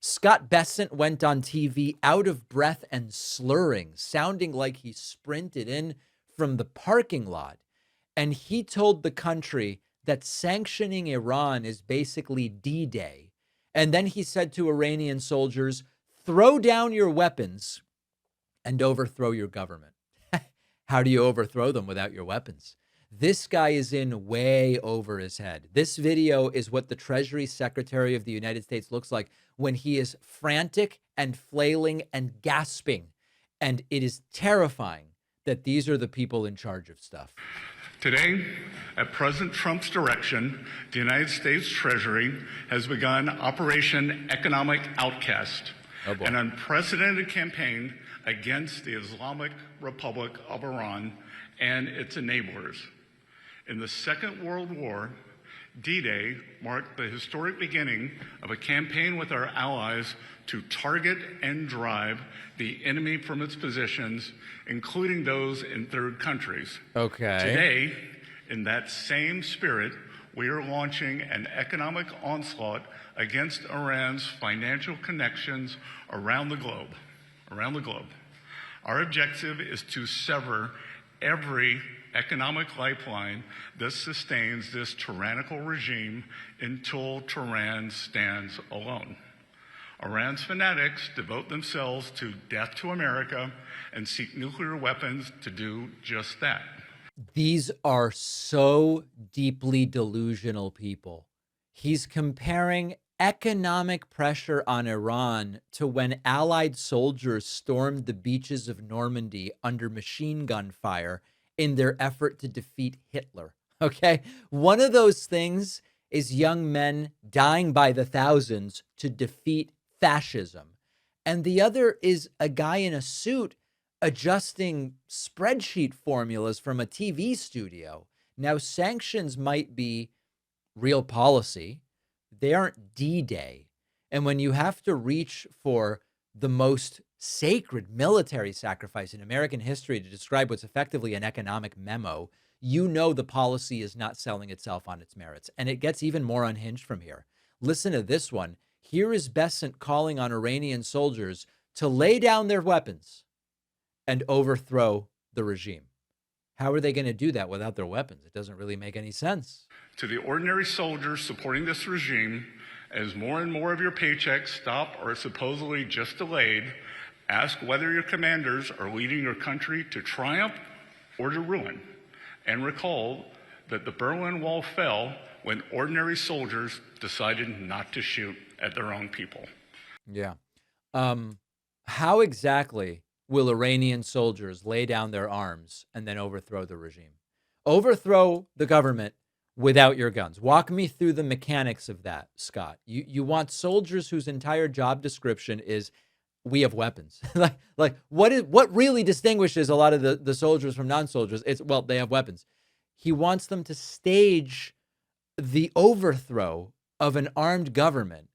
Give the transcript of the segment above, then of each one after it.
Scott Bessent went on TV out of breath and slurring, sounding like he sprinted in from the parking lot. And he told the country that sanctioning Iran is basically D-Day. And then he said to Iranian soldiers, throw down your weapons and overthrow your government. How do you overthrow them without your weapons? This guy is in way over his head. This video is what the Treasury Secretary of the United States looks like when he is frantic and flailing and gasping. And it is terrifying that these are the people in charge of stuff. Today, at President Trump's direction, the United States Treasury has begun Operation Economic Outcast, an unprecedented campaign against the Islamic Republic of Iran and its enablers. In the Second World War, D-Day marked the historic beginning of a campaign with our allies to target and drive the enemy from its positions, including those in third countries. Okay. Today, in that same spirit, we are launching an economic onslaught against Iran's financial connections around the globe. Our objective is to sever every economic lifeline that sustains this tyrannical regime until Tehran stands alone. Iran's fanatics devote themselves to death to America and seek nuclear weapons to do just that. These are so deeply delusional people. He's comparing economic pressure on Iran to when Allied soldiers stormed the beaches of Normandy under machine gun fire in their effort to defeat Hitler. Okay? One of those things is young men dying by the thousands to defeat fascism. And the other is a guy in a suit adjusting spreadsheet formulas from a TV studio. Now, sanctions might be real policy. They aren't D-Day. And when you have to reach for the most sacred military sacrifice in American history to describe what's effectively an economic memo, you know the policy is not selling itself on its merits. And it gets even more unhinged from here. Listen to this one. Here is Bessent calling on Iranian soldiers to lay down their weapons and overthrow the regime. How are they going to do that without their weapons? It doesn't really make any sense. To the ordinary soldiers supporting this regime, as more and more of your paychecks stop or are supposedly just delayed, ask whether your commanders are leading your country to triumph or to ruin. And recall that the Berlin Wall fell when ordinary soldiers decided not to shoot at their own people. Yeah. How exactly will Iranian soldiers lay down their arms and then overthrow the regime? Overthrow the government without your guns. Walk me through the mechanics of that, Scott. You want soldiers whose entire job description is we have weapons. like what really distinguishes a lot of the soldiers from non-soldiers? It's, well, they have weapons. He wants them to stage the overthrow of an armed government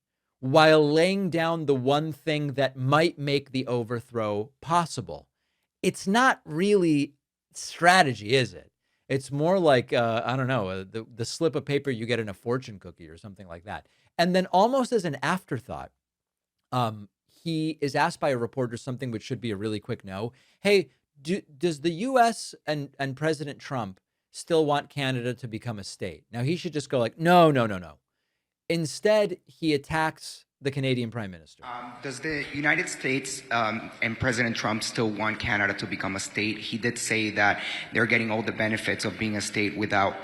while laying down the one thing that might make the overthrow possible. It's not really strategy, is it? It's more like, I don't know, the slip of paper you get in a fortune cookie or something like that. And then almost as an afterthought, he is asked by a reporter something which should be a really quick no. Hey, does the U.S. and President Trump still want Canada to become a state? Now, he should just go like, no. Instead, he attacks the Canadian Prime Minister. Does the United States and President Trump still want Canada to become a state? He did say that they're getting all the benefits of being a state without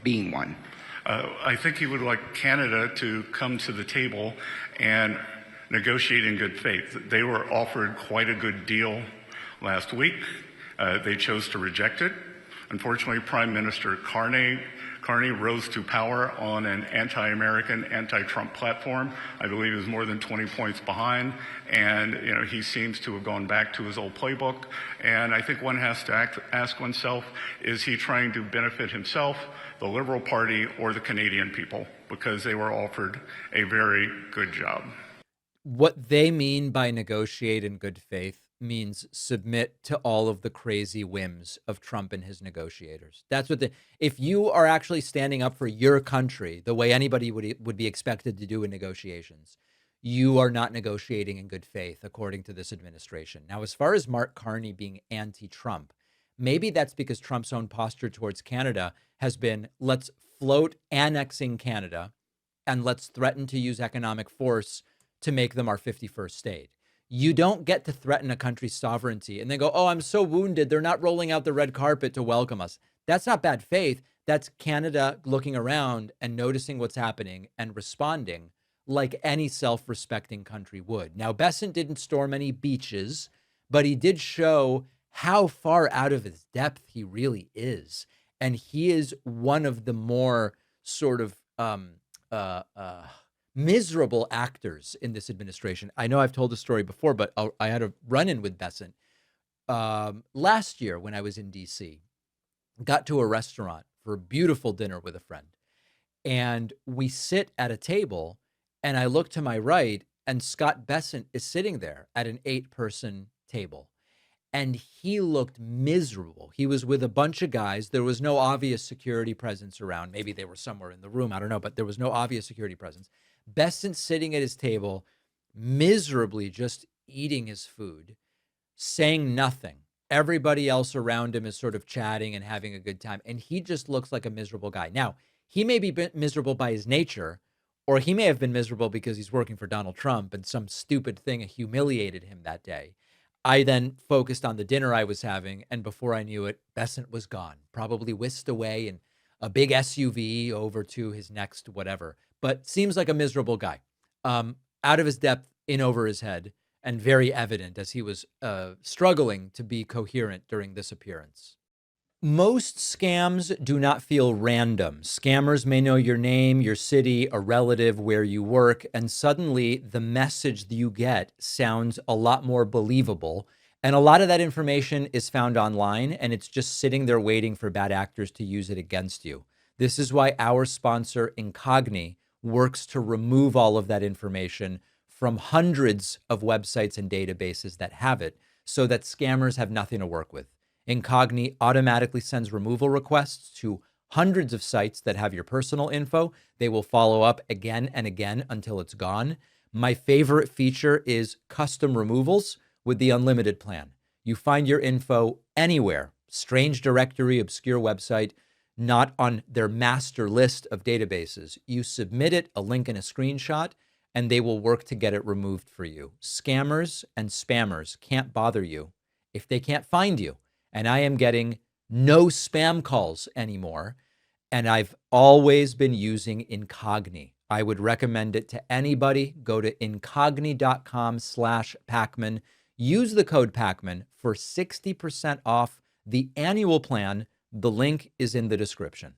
being one. I think he would like Canada to come to the table and negotiate in good faith. They were offered quite a good deal last week. They chose to reject it. Unfortunately, Prime Minister Carney rose to power on an anti-American, anti-Trump platform. I believe he was more than 20 points behind, and he seems to have gone back to his old playbook. And I think one has to ask oneself, is he trying to benefit himself, the Liberal Party, or the Canadian people? Because they were offered a very good job. What they mean by negotiate in good faith means submit to all of the crazy whims of Trump and his negotiators. That's what if you are actually standing up for your country the way anybody would be expected to do in negotiations, you are not negotiating in good faith, according to this administration. Now, as far as Mark Carney being anti-Trump, maybe that's because Trump's own posture towards Canada has been, let's float annexing Canada and let's threaten to use economic force to make them our 51st state. You don't get to threaten a country's sovereignty and then go, oh, I'm so wounded, they're not rolling out the red carpet to welcome us. That's not bad faith. That's Canada looking around and noticing what's happening and responding like any self-respecting country would. Now, Bessent didn't storm any beaches, but he did show how far out of his depth he really is. And he is one of the more sort of miserable actors in this administration. I know I've told the story before, but I had a run-in with Bessent last year when I was in DC. Got to a restaurant for a beautiful dinner with a friend. And we sit at a table, and I look to my right, and Scott Bessent is sitting there at an 8-person table. And he looked miserable. He was with a bunch of guys. There was no obvious security presence around. Maybe they were somewhere in the room. I don't know, but there was no obvious security presence. Bessent sitting at his table, miserably just eating his food, saying nothing. Everybody else around him is sort of chatting and having a good time. And he just looks like a miserable guy. Now, he may be miserable by his nature, or he may have been miserable because he's working for Donald Trump and some stupid thing humiliated him that day. I then focused on the dinner I was having, and before I knew it, Bessent was gone, probably whisked away in a big SUV over to his next whatever. But seems like a miserable guy, out of his depth, in over his head, and very evident as he was struggling to be coherent during this appearance. Most scams do not feel random. Scammers may know your name, your city, a relative, where you work, and suddenly the message that you get sounds a lot more believable. And a lot of that information is found online, and it's just sitting there waiting for bad actors to use it against you. This is why our sponsor, Incogni, works to remove all of that information from hundreds of websites and databases that have it, so that scammers have nothing to work with. Incogni automatically sends removal requests to hundreds of sites that have your personal info. They will follow up again and again until it's gone. My favorite feature is custom removals with the unlimited plan. You find your info anywhere, strange directory, obscure website, not on their master list of databases. You submit it, a link and a screenshot, and they will work to get it removed for you. Scammers and spammers can't bother you if they can't find you. And I am getting no spam calls anymore. And I've always been using Incogni. I would recommend it to anybody. Go to incogni.com/Pakman. Use the code Pakman for 60% off the annual plan. The link is in the description.